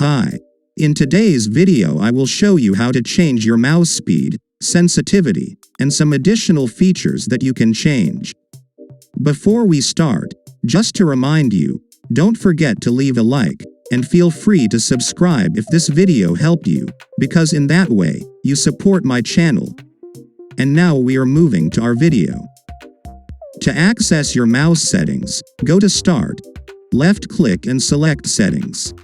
Hi. In today's video I will show you how to change your mouse speed, sensitivity, and some additional features that you can change. Before we start, just to remind you, don't forget to leave a like, and feel free to subscribe if this video helped you, because in that way, you support my channel. And now we are moving to our video. To access your mouse settings, go to Start, left-click and select Settings.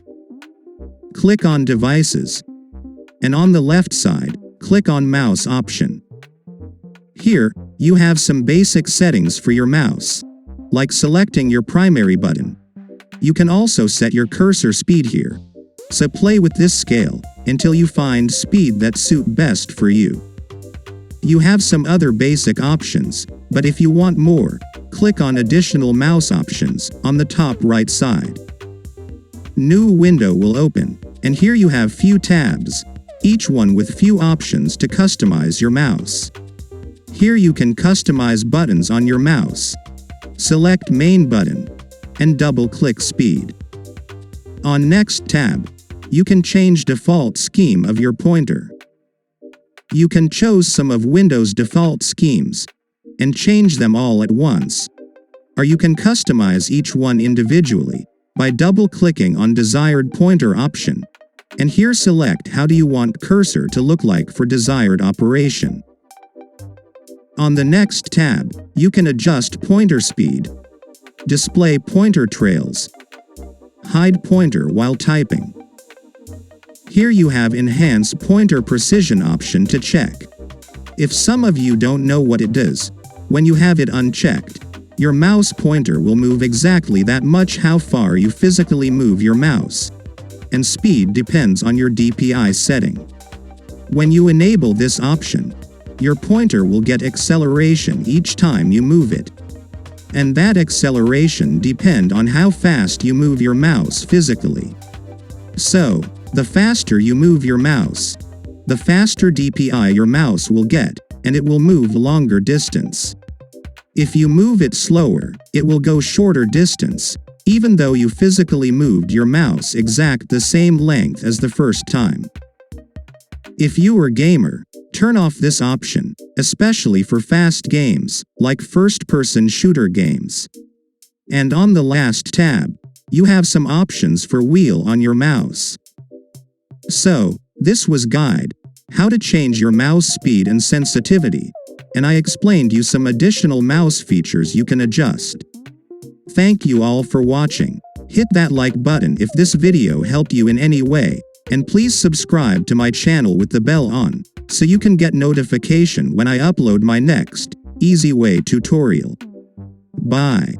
Click on Devices, and on the left side, click on Mouse option. Here, you have some basic settings for your mouse, like selecting your primary button. You can also set your cursor speed here, so play with this scale until you find speed that suit best for you. You have some other basic options, but if you want more, click on Additional Mouse Options on the top right side. New window will open, and here you have few tabs, each one with few options to customize your mouse. Here you can customize buttons on your mouse. Select Main button, and double-click Speed. On Next tab, you can change default scheme of your pointer. You can choose some of Windows default schemes, and change them all at once. Or you can customize each one individually, by double-clicking on desired pointer option, and here select how do you want cursor to look like for desired operation. On the next tab, you can adjust pointer speed, display pointer trails, hide pointer while typing. Here you have Enhance Pointer Precision option to check. If some of you don't know what it does, when you have it unchecked, your mouse pointer will move exactly that much how far you physically move your mouse, and speed depends on your DPI setting. When you enable this option, your pointer will get acceleration each time you move it. And that acceleration depend on how fast you move your mouse physically. So, the faster you move your mouse, the faster DPI your mouse will get, and it will move longer distance. If you move it slower, it will go shorter distance, even though you physically moved your mouse exact the same length as the first time. If you are gamer, turn off this option, especially for fast games, like first-person shooter games. And on the last tab, you have some options for wheel on your mouse. So, this was guide, how to change your mouse speed and sensitivity, and I explained you some additional mouse features you can adjust. Thank you all for watching. Hit that like button if this video helped you in any way, and please subscribe to my channel with the bell on, so you can get notification when I upload my next easy way tutorial. Bye.